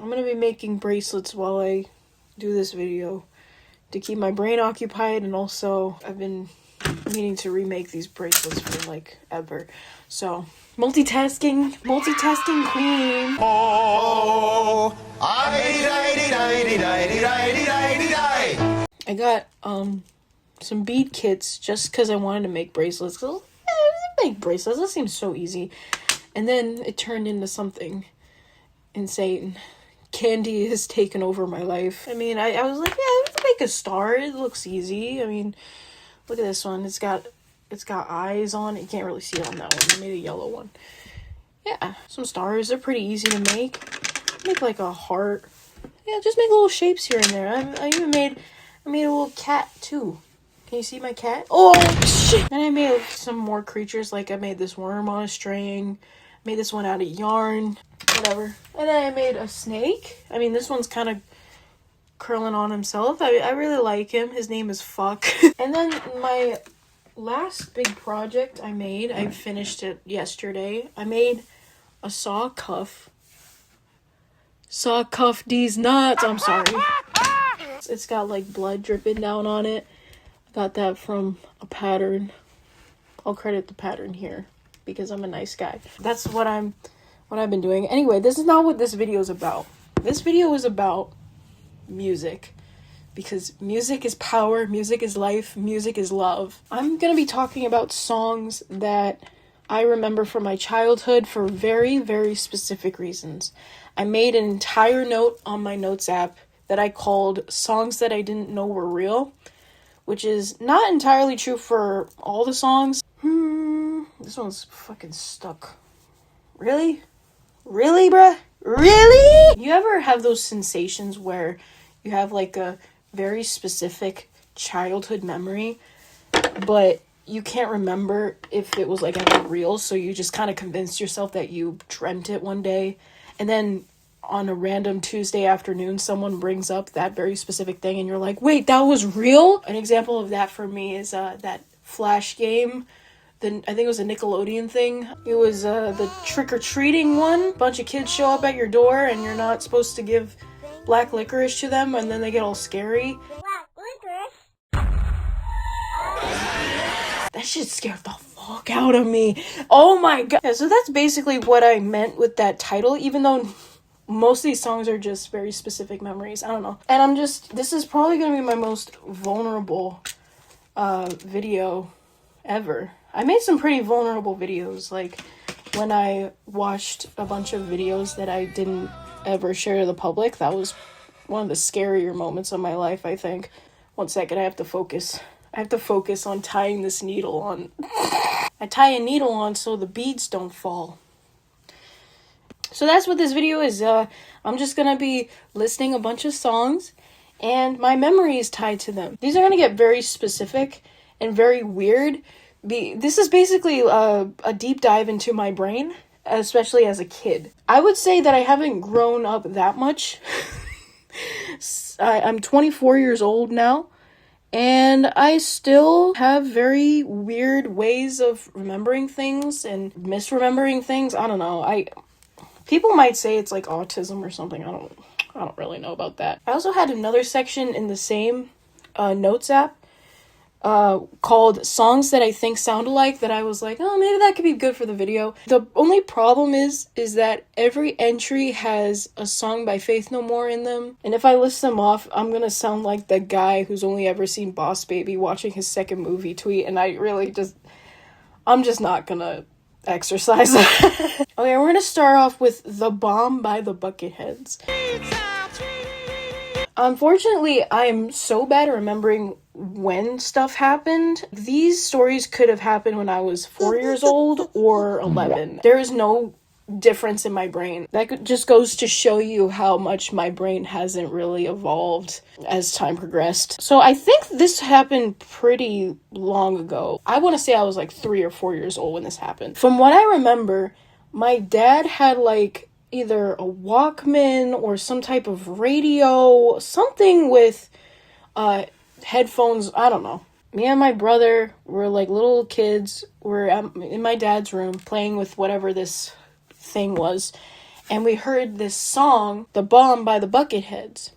I'm gonna be making bracelets while I do this video to keep my brain occupied, and also I've been meaning to remake these bracelets for like ever. So multitasking queen. Oh, I got some bead kits just because I wanted to make bracelets. Make bracelets, that seems so easy. And then it turned into something insane. Candy has taken over my life. I mean, I was like, yeah, let's make a star. It looks easy. I mean, look at this one. It's got eyes on it. You can't really see it on that one. I made a yellow one. Yeah, some stars. They're pretty easy to make. Make like a heart. Yeah, just make little shapes here and there. I made a little cat too. Can you see my cat? Oh shit! And I made some more creatures. Like I made this worm on a string. Made this one out of yarn. Whatever. And then I made a snake. I mean, this one's kind of curling on himself. I really like him. His name is Fuck. And then my last big project I finished it yesterday. I made a saw cuff. Saw cuff these nuts. I'm sorry. It's got like blood dripping down on it. I got that from a pattern. I'll credit the pattern here because I'm a nice guy. That's what I've been doing. Anyway, this is not what this video is about. This video is about music. Because music is power, music is life, music is love. I'm gonna be talking about songs that I remember from my childhood for very, very specific reasons. I made an entire note on my notes app that I called Songs That I Didn't Know Were Real, which is not entirely true for all the songs. This one's fucking stuck. Really? Really, bruh? Really? You ever have those sensations where you have like a very specific childhood memory, but you can't remember if it was like ever real, so you just kind of convinced yourself that you dreamt it one day, and then on a random Tuesday afternoon someone brings up that very specific thing and you're like, wait, that was real? An example of that for me is that Flash game. I think it was a Nickelodeon thing. It was the trick-or-treating one. Bunch of kids show up at your door and you're not supposed to give black licorice to them, and then they get all scary. Black licorice? That shit scared the fuck out of me. Oh my god. Yeah, so that's basically what I meant with that title, even though most of these songs are just very specific memories. I don't know. And this is probably gonna be my most vulnerable video ever. I made some pretty vulnerable videos, like when I watched a bunch of videos that I didn't ever share to the public. That was one of the scarier moments of my life, I think. One second, I have to focus. I have to focus on tying this needle on. I tie a needle on so the beads don't fall. So that's what this video is. I'm just gonna be listing a bunch of songs and my memories tied to them. These are gonna get very specific and very weird. This is basically a deep dive into my brain, especially as a kid. I would say that I haven't grown up that much. I'm 24 years old now, and I still have very weird ways of remembering things and misremembering things. I don't know. People might say it's like autism or something. I don't really know about that. I also had another section in the same notes app called Songs That I Think Sound Alike, that I was like, oh, maybe that could be good for the video. The only problem is that every entry has a song by Faith No More in them, and if I list them off, I'm gonna sound like the guy who's only ever seen Boss Baby watching his second movie tweet, and I'm just not gonna exercise that. Okay, we're gonna start off with The Bomb by the Bucketheads. Unfortunately, I'm so bad at remembering when stuff happened. These stories could have happened when I was 4 years old or 11. There is no difference in my brain. That just goes to show you how much my brain hasn't really evolved as time progressed. So I think this happened pretty long ago. I want to say I was like 3 or 4 years old when this happened. From what I remember, my dad had like either a Walkman or some type of radio, something with headphones. I don't know. Me and my brother were like little kids. We're in my dad's room playing with whatever this thing was, and we heard this song, The Bomb by the Bucketheads.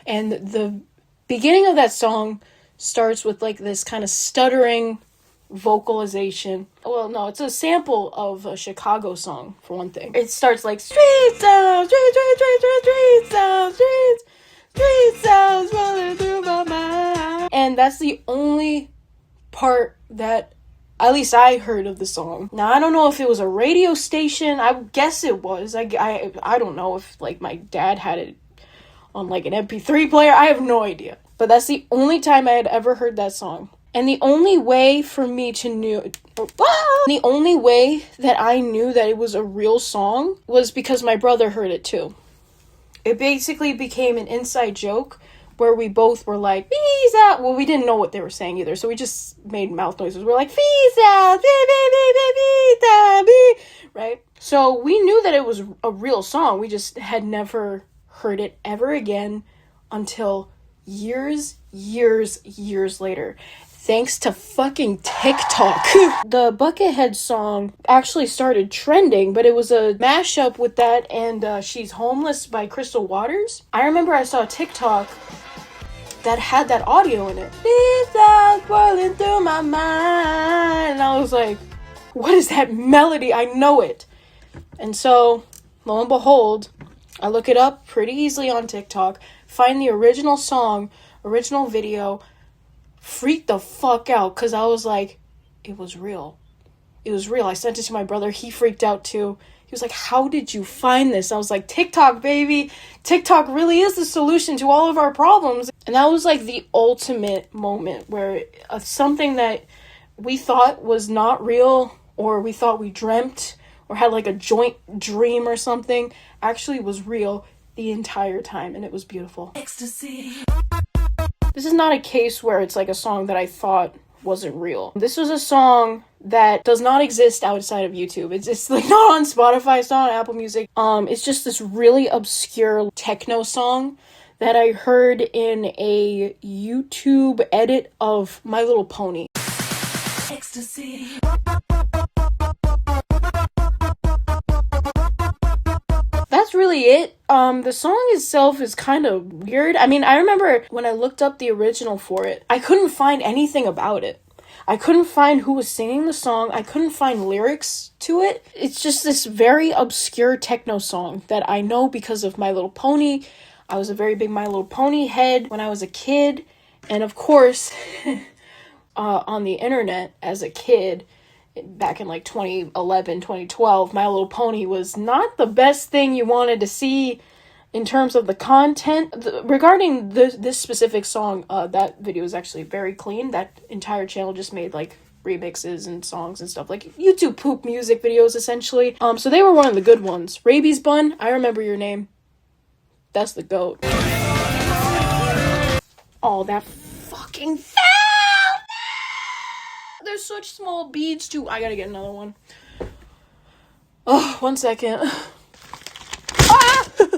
And the beginning of that song starts with like this kind of stuttering vocalization. Well, no, it's a sample of a Chicago song, for one thing. It starts like, street sounds, street sounds, street sounds running through my mind. And that's the only part that at least I heard of the song. Now, I don't know if it was a radio station. I guess it was. I don't know if, like, my dad had it on, like, an MP3 player. I have no idea. But that's the only time I had ever heard that song. And the only way for me to the only way that I knew that it was a real song was because my brother heard it too. It basically became an inside joke where we both were like, peace out. Well, we didn't know what they were saying either, so we just made mouth noises. We're like, peace out, right? So we knew that it was a real song. We just had never heard it ever again until years later. Thanks to fucking TikTok. The Buckethead song actually started trending, but it was a mashup with that and She's Homeless by Crystal Waters. I remember I saw a TikTok that had that audio in it. These thoughts whirling through my mind. And I was like, what is that melody? I know it. And so, lo and behold, I look it up pretty easily on TikTok, find the original song, original video, freaked the fuck out because I was like, it was real. It was real. I sent it to my brother. He freaked out too. He was like, how did you find this? I was like, TikTok, baby. TikTok really is the solution to all of our problems. And that was like the ultimate moment where something that we thought was not real, or we thought we dreamt or had like a joint dream or something, actually was real the entire time. And it was beautiful. Ecstasy. This is not a case where it's like a song that I thought wasn't real. This was a song that does not exist outside of YouTube. It's like not on Spotify, it's not on Apple Music. It's just this really obscure techno song that I heard in a YouTube edit of My Little Pony. Ecstasy. That's really it. The song itself is kind of weird. I mean, I remember when I looked up the original for it, I couldn't find anything about it. I couldn't find who was singing the song. I couldn't find lyrics to it. It's just this very obscure techno song that I know because of My Little Pony. I was a very big My Little Pony head when I was a kid. And of course, on the internet as a kid, back in like 2011, 2012, My Little Pony was not the best thing you wanted to see in terms of the content. Regarding this specific song, that video is actually very clean. That entire channel just made like remixes and songs and stuff, like YouTube poop music videos essentially. So they were one of the good ones. Rabies Bun, I remember your name. That's the GOAT. Oh, that fucking there's such small beads too. I gotta get another one. Oh, 1 second.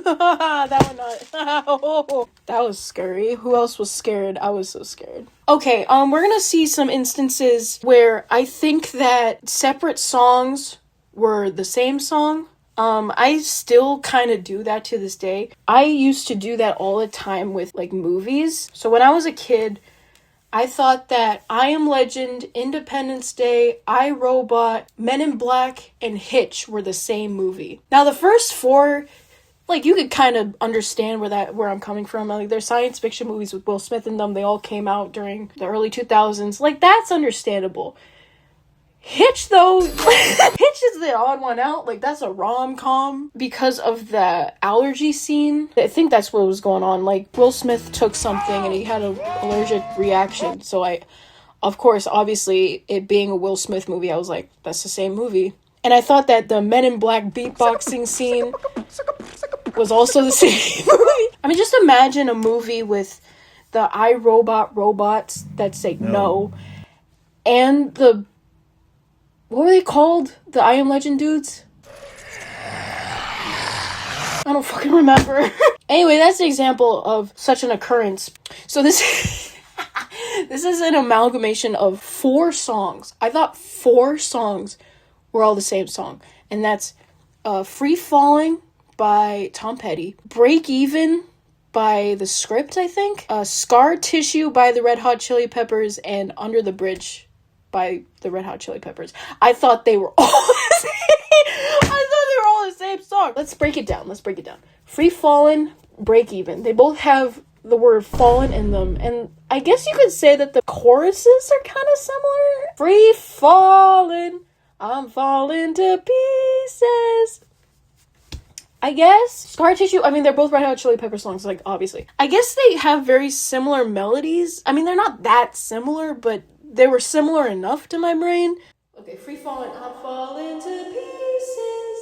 That one not. Oh, that was scary. Who else was scared? I was so scared. Okay, we're gonna see some instances where I think that separate songs were the same song. I still kind of do that to this day. I used to do that all the time with like movies. So when I was a kid, I thought that I Am Legend, Independence Day, I, Robot, Men in Black, and Hitch were the same movie. Now the first four, like, you could kind of understand where I'm coming from. Like, they're science fiction movies with Will Smith in them. They all came out during the early 2000s. Like, that's understandable. Hitch, though, Hitch is the odd one out. Like, that's a rom-com because of the allergy scene. I think that's what was going on. Like, Will Smith took something and he had an allergic reaction. So of course, obviously, it being a Will Smith movie, I was like, that's the same movie. And I thought that the Men in Black beatboxing scene was also the same movie. I mean, just imagine a movie with the iRobot robots that say no. And what were they called? The I Am Legend dudes? I don't fucking remember. Anyway, that's an example of such an occurrence. So this is an amalgamation of 4 songs. I thought 4 songs were all the same song. And that's Free Falling by Tom Petty, Break Even by The Script, I think, Scar Tissue by the Red Hot Chili Peppers, and Under the Bridge by the Red Hot Chili Peppers. I thought they were all the same song. Let's break it down. Free Fallin', Break Even. They both have the word fallen in them, and I guess you could say that the choruses are kind of similar. Free fallin', I'm falling to pieces. I guess. Scar Tissue, I mean, they're both Red Hot Chili Pepper songs, like, obviously. I guess they have very similar melodies. I mean, they're not that similar, but they were similar enough to my brain. Okay, Free Fallin', I'm falling to pieces.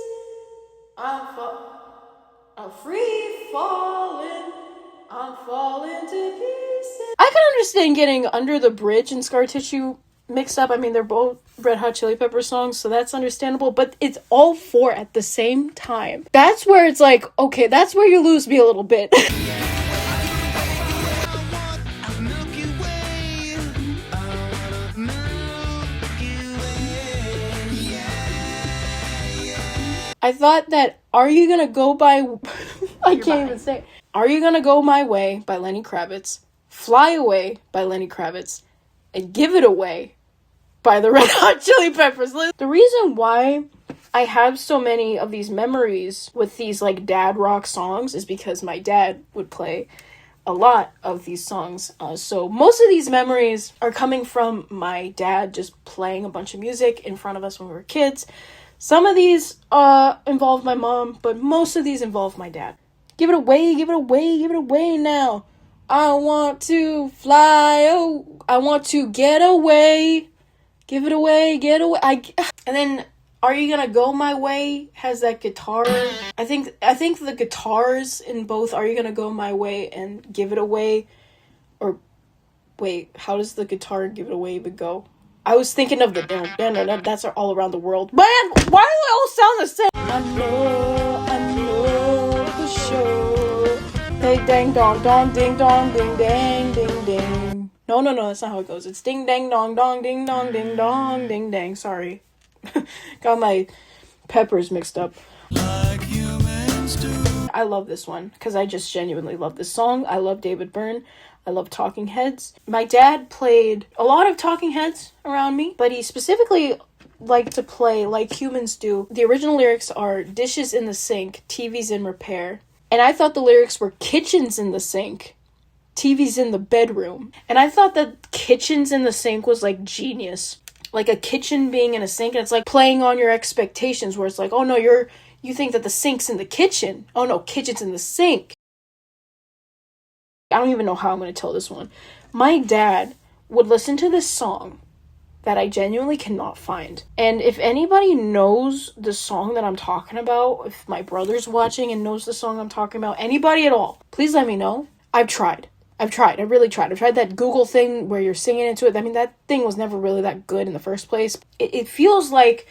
I'm free falling. I'm falling to pieces. I can understand getting Under the Bridge and Scar Tissue mixed up. I mean, they're both Red Hot Chili Pepper songs, so that's understandable, but it's all four at the same time. That's where it's like, okay, that's where you lose me a little bit. I thought that Are You Gonna Go By... I can't even say it. Are You Gonna Go My Way by Lenny Kravitz, Fly Away by Lenny Kravitz, and Give It Away by the Red Hot Chili Peppers. The reason why I have so many of these memories with these, like, dad rock songs is because my dad would play a lot of these songs. So most of these memories are coming from my dad just playing a bunch of music in front of us when we were kids. Some of these involve my mom, but most of these involve my dad. Give it away, give it away, give it away now. I want to fly, I want to get away. Give it away, get away. And then Are You Gonna Go My Way has that guitar. I think the guitars in both Are You Gonna Go My Way and Give It Away, or wait, how does the guitar Give It Away even go? I was thinking of the that's All Around the World. Man, why do they all sound the same? I know the show. Hey, dang dong dong, ding dong, ding dang, ding ding. No, that's not how it goes. It's ding dang dong dong, ding dong, ding dong, ding dang. Sorry. Got my peppers mixed up. Like humans do. I love this one because I just genuinely love this song. I love David Byrne. I love Talking Heads. My dad played a lot of Talking Heads around me, but he specifically liked to play Like Humans Do. The original lyrics are dishes in the sink, TV's in repair. And I thought the lyrics were kitchens in the sink, TV's in the bedroom. And I thought that kitchens in the sink was like genius. Like a kitchen being in a sink, and it's like playing on your expectations where it's like, oh no, you think that the sink's in the kitchen. Oh no, kitchen's in the sink. I don't even know how I'm going to tell this one. My dad would listen to this song that I genuinely cannot find. And if anybody knows the song that I'm talking about, if my brother's watching and knows the song I'm talking about, anybody at all, please let me know. I've tried. I really tried. I've tried that Google thing where you're singing into it. I mean, that thing was never really that good in the first place. It feels like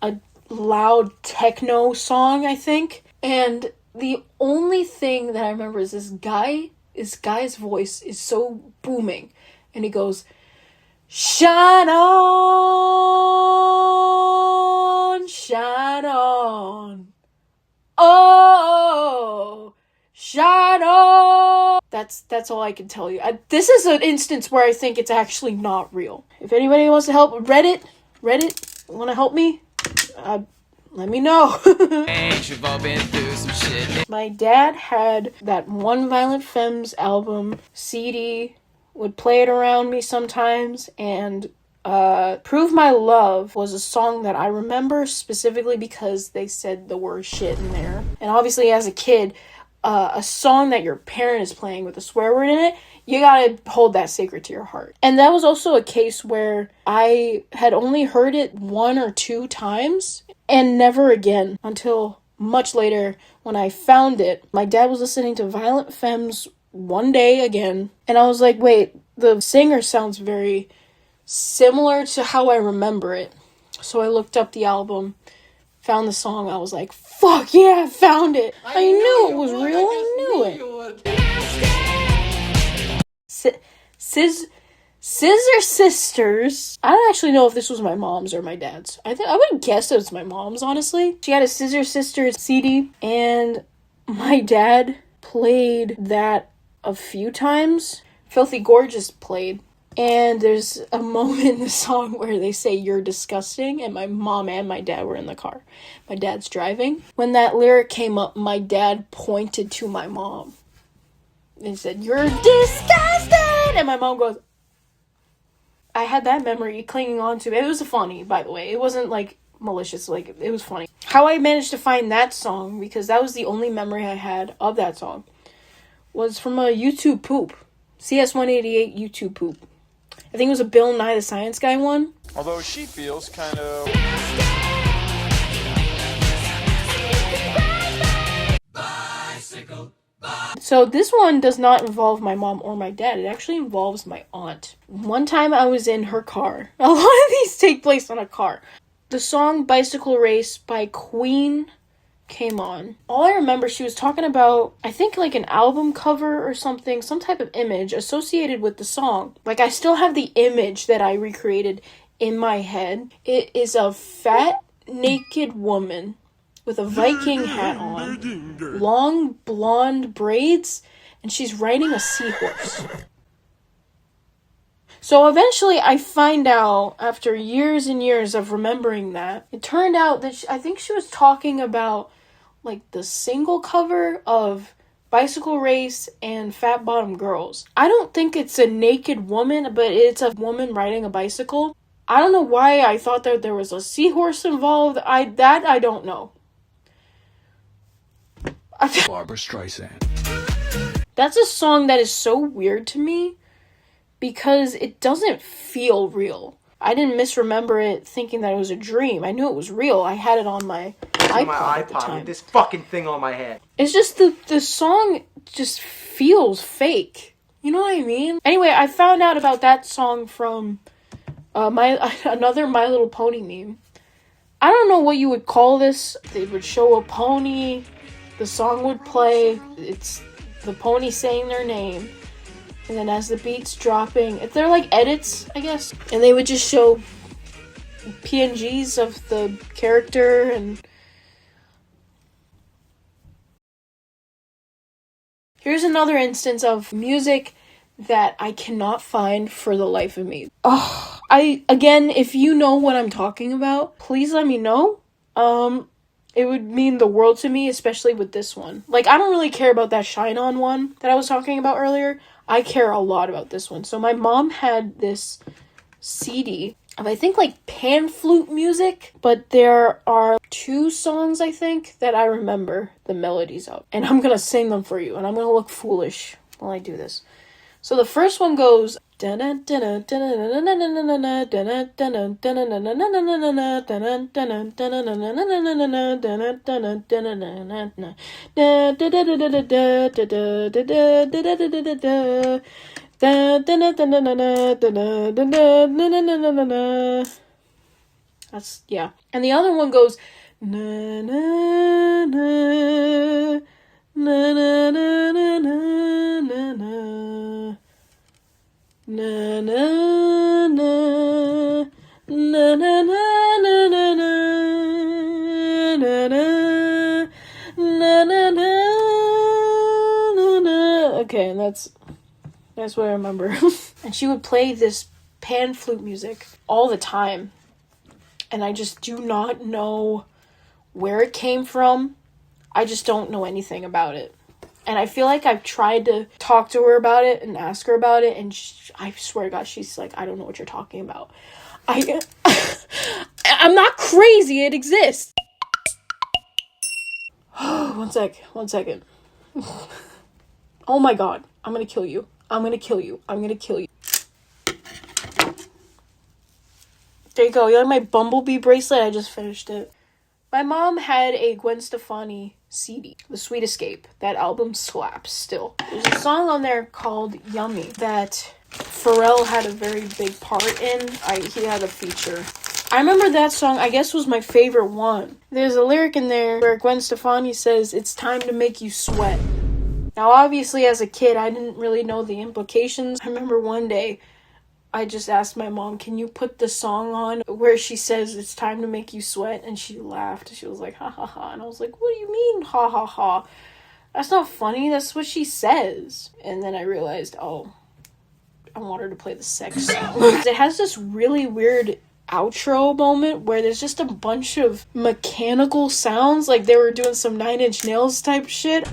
a loud techno song, I think. And the only thing that I remember is this guy's voice is so booming. And he goes, shine on, oh, shine on. That's all I can tell you. This is an instance where I think it's actually not real. If anybody wants to help, Reddit, want to help me? Let me know. You've all been through some shit. My dad had that One Violent Femmes album CD, would play it around me sometimes, and Prove My Love was a song that I remember specifically because they said the word shit in there. And obviously as a kid, a song that your parent is playing with a swear word in it, you gotta hold that sacred to your heart. And that was also a case where I had only heard it 1 or 2 times and never again until much later when I found it. My dad was listening to Violent Femmes one day again, and I was like, wait, the singer sounds very similar to how I remember it. So I looked up the album, found the song, I was like, fuck yeah, I found it. I knew it was real, I knew it. Scissor Sisters. I don't actually know if this was my mom's or my dad's. I would guess it was my mom's, honestly. She had a Scissor Sisters CD, and my dad played that a few times. Filthy Gorgeous played. And there's a moment in the song where they say, "You're disgusting," and my mom and my dad were in the car. My dad's driving. When that lyric came up, my dad pointed to my mom and said, "You're disgusting!" And my mom goes, I had that memory clinging on to it. It was funny, by the way. It wasn't, like, malicious. Like, it was funny. How I managed to find that song, because that was the only memory I had of that song, was from a YouTube poop. CS188 YouTube poop. I think it was a Bill Nye the Science Guy one. Although she feels kind of... So this one does not involve my mom or my dad. It actually involves my aunt. One time I was in her car. A lot of these take place on a car. The song Bicycle Race by Queen came on. All I remember, she was talking about, I think, like an album cover or something, some type of image associated with the song. Like, I still have the image that I recreated in my head. It is a fat, naked woman with a Viking hat on, long blonde braids, and she's riding a seahorse. So eventually I find out, after years and years of remembering that, it turned out that I think she was talking about, like, the single cover of Bicycle Race and Fat Bottom Girls. I don't think it's a naked woman, but it's a woman riding a bicycle. I don't know why I thought that there was a seahorse involved. I don't know. Barbara Streisand. That's a song that is so weird to me because it doesn't feel real. I didn't misremember it thinking that it was a dream. I knew it was real. I had it on my iPod at the time. With this fucking thing on my head. It's just the song just feels fake. You know what I mean? Anyway, I found out about that song from another My Little Pony meme. I don't know what you would call this. They would show a pony. The song would play. It's the pony saying their name. And then as the beat's dropping, they're like edits, I guess. And they would just show PNGs of the character and... Here's another instance of music that I cannot find for the life of me. Again, if you know what I'm talking about, please let me know. It would mean the world to me, especially with this one. Like, I don't really care about that Shine On one that I was talking about earlier. I care a lot about this one. So my mom had this CD of, I think, like, pan flute music, but there are 2 songs, I think, that I remember the melodies of. And I'm gonna sing them for you, and I'm gonna look foolish while I do this. So the first one goes... That's, yeah. And the other one goes... Na na na na na na na na na. Na na na na na na na na na na na na. Okay, and that's what I remember. And she would play this pan flute music all the time, and I just do not know where it came from. I just don't know anything about it. And I feel like I've tried to talk to her about it and ask her about it, and I swear to God, she's like, I don't know what you're talking about. I'm not crazy, it exists. One second. Oh my God, I'm gonna kill you. I'm gonna kill you. There you go, you like my Bumblebee bracelet? I just finished it. My mom had a Gwen Stefani CD, The Sweet Escape. That album slaps still. There's a song on there called Yummy that Pharrell had a very big part in. He had a feature. I remember that song, I guess, was my favorite one. There's a lyric in there where Gwen Stefani says, "It's time to make you sweat." Now, obviously, as a kid, I didn't really know the implications. I remember one day, I just asked my mom, can you put the song on where she says it's time to make you sweat? And she laughed. She was like, ha ha ha. And I was like, what do you mean, ha ha ha? That's not funny. That's what she says. And then I realized, oh, I want her to play the sex song. It has this really weird outro moment where there's just a bunch of mechanical sounds, like they were doing some Nine Inch Nails type shit.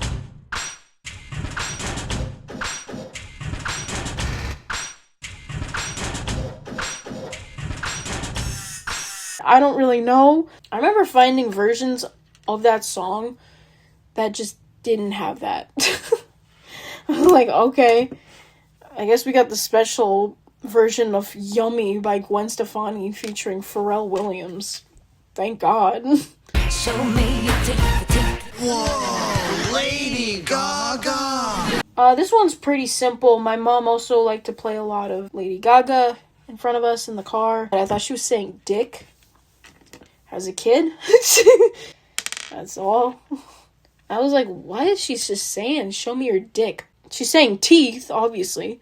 I don't really know. I remember finding versions of that song that just didn't have that. I was like, okay, I guess we got the special version of Yummy by Gwen Stefani featuring Pharrell Williams. Thank God. Show me your tick. Whoa, Lady Gaga! This one's pretty simple. My mom also liked to play a lot of Lady Gaga in front of us in the car. I thought she was saying dick as a kid. That's all. I was like, why is she just saying, show me your dick? She's saying teeth, obviously.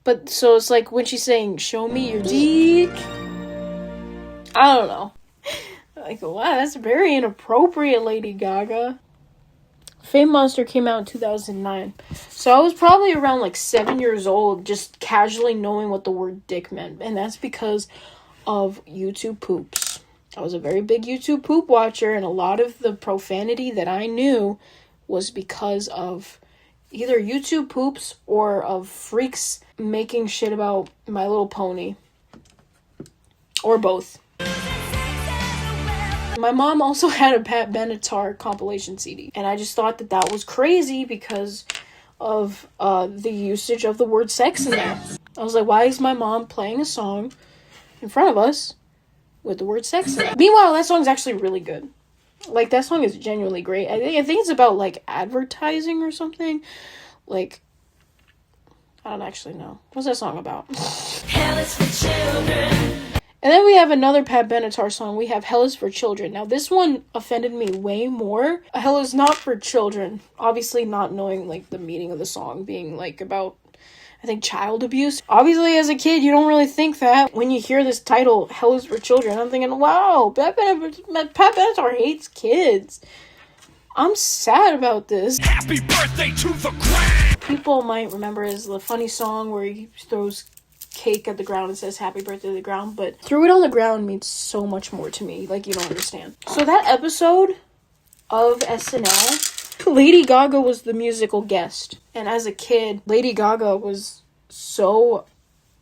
But, so it's like, when she's saying, show me your dick, I don't know. Like, wow, that's very inappropriate, Lady Gaga. Fame Monster came out in 2009. So I was probably around, like, 7 years old, just casually knowing what the word dick meant. And that's because of YouTube poops. I was a very big YouTube poop watcher, and a lot of the profanity that I knew was because of either YouTube poops or of freaks making shit about My Little Pony. Or both. My mom also had a Pat Benatar compilation CD, and I just thought that that was crazy because of the usage of the word sex in there. I was like, why is my mom playing a song in front of us with the word sex in it? Meanwhile, that song's actually really good. Like, that song is genuinely great. I think it's about, like, advertising or something. Like, I don't actually know. What's that song about? Hell is for children. And then we have another Pat Benatar song. We have Hell is for Children. Now, this one offended me way more. Hell is not for children. Obviously not knowing, like, the meaning of the song being, like, about, I think, child abuse. Obviously, as a kid, you don't really think that. When you hear this title, Hell is for Children, I'm thinking, wow, Pat Benatar hates kids. I'm sad about this. Happy birthday to the grand! People might remember it as the funny song where he throws cake at the ground and says happy birthday to the ground, but threw it on the ground means so much more to me, like you don't understand. So that episode of SNL, Lady Gaga was the musical guest, and as a kid, Lady Gaga was so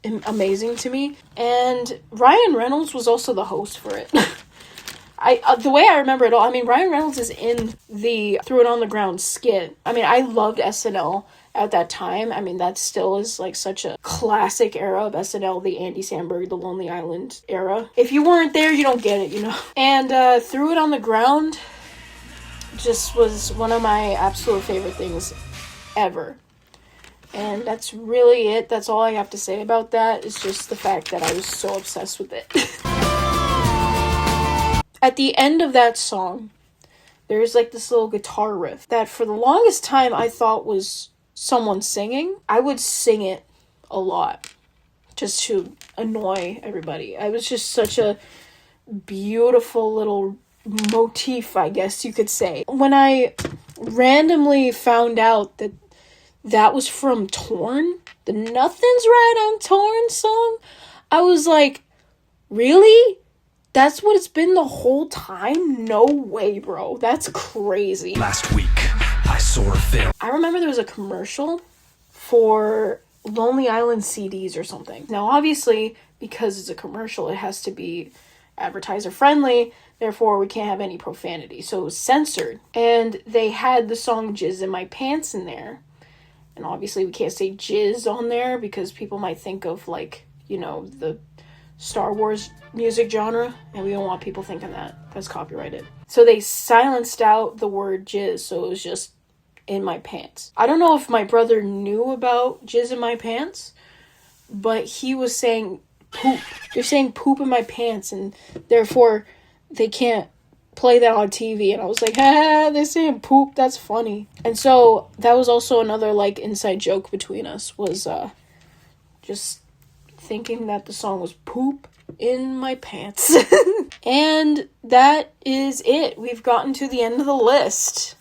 amazing to me, and Ryan Reynolds was also the host for it. The way I remember it all, I mean, Ryan Reynolds is in the Threw It on the Ground skit. I mean, I loved SNL at that time. I mean, that still is, like, such a classic era of SNL, the Andy Samberg, the Lonely Island era. If you weren't there, you don't get it, you know? And Threw It on the Ground just was one of my absolute favorite things ever. And that's really it. That's all I have to say about that. It's just the fact that I was so obsessed with it. At the end of that song, there's like this little guitar riff that for the longest time I thought was someone singing. I would sing it a lot just to annoy everybody. I was just such a beautiful little motif, I guess you could say. When I randomly found out that that was from Torn, the Nothing's Right on Torn song, I was like, really? That's what it's been the whole time? No way, bro. That's crazy. Last week, I saw a film. I remember there was a commercial for Lonely Island CDs or something. Now, obviously, because it's a commercial, it has to be advertiser friendly. Therefore, we can't have any profanity. So it was censored. And they had the song Jizz in My Pants in there. And obviously, we can't say jizz on there because people might think of, like, you know, the Star Wars music genre, and we don't want people thinking that. That's copyrighted. So they silenced out the word jizz, so it was just in my pants. I don't know if my brother knew about jizz in my pants, but he was saying poop. They're saying poop in my pants, and therefore they can't play that on TV. And I was like, they're saying poop, that's funny. And so that was also another, like, inside joke between us, was just thinking that the song was Poop in My Pants. And that is it. We've gotten to the end of the list.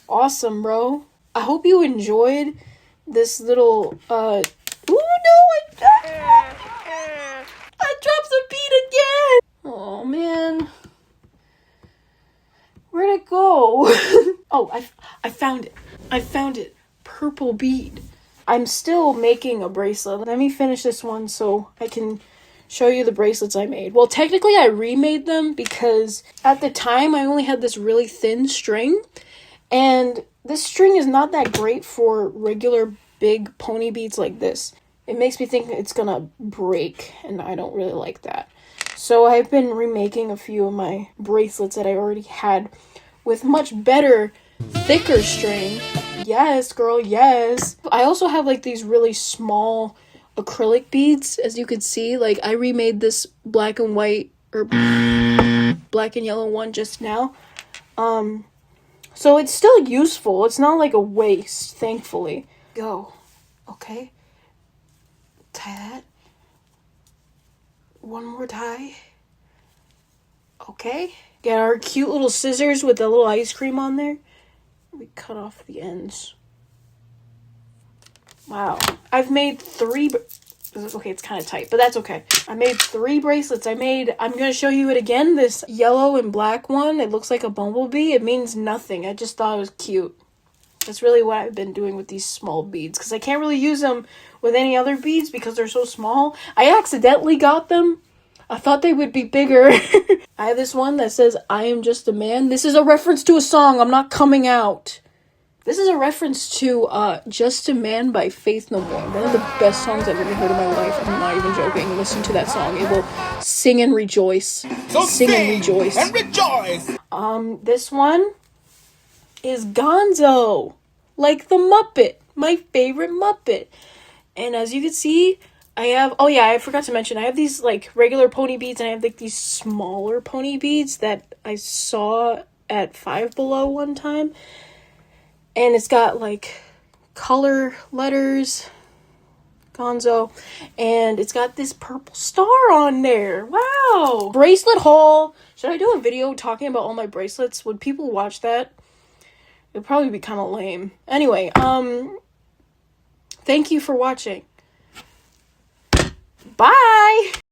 Awesome, bro. I hope you enjoyed this little, I dropped the beat again! Oh, man. Where'd it go? Oh, I found it. I found it. Purple bead. I'm still making a bracelet. Let me finish this one so I can show you the bracelets I made. Well, technically I remade them because at the time I only had this really thin string, and this string is not that great for regular big pony beads like this. It makes me think it's gonna break, and I don't really like that. So I've been remaking a few of my bracelets that I already had with much better, thicker string. Yes, girl, yes. I also have like these really small acrylic beads, as you can see. Like, I remade this black and white, or black and yellow one just now. So it's still useful. It's not like a waste, thankfully. Go. Okay. Tie that. One more tie. Okay. Get our cute little scissors with the little ice cream on there. We cut off the ends. Wow. I've made 3... Okay, it's kind of tight, but that's okay. I made 3 bracelets. I'm going to show you it again. This yellow and black one. It looks like a bumblebee. It means nothing. I just thought it was cute. That's really what I've been doing with these small beads, because I can't really use them with any other beads because they're so small. I accidentally got them. I thought they would be bigger. I have this one that says, I am just a man. This is a reference to a song. I'm not coming out. This is a reference to Just a Man by Faith No More. One of the best songs I've ever heard in my life. I'm not even joking. Listen to that song. It will sing and rejoice. So sing and rejoice. And rejoice. This one is Gonzo. Like the Muppet. My favorite Muppet. And as you can see, I have... Oh yeah, I forgot to mention. I have these like regular pony beads, and I have like these smaller pony beads that I saw at Five Below one time. And it's got like color letters, Gonzo, and it's got this purple star on there. Wow. Bracelet haul. Should I do a video talking about all my bracelets? Would people watch that? It'd probably be kind of lame. Anyway, thank you for watching. Bye.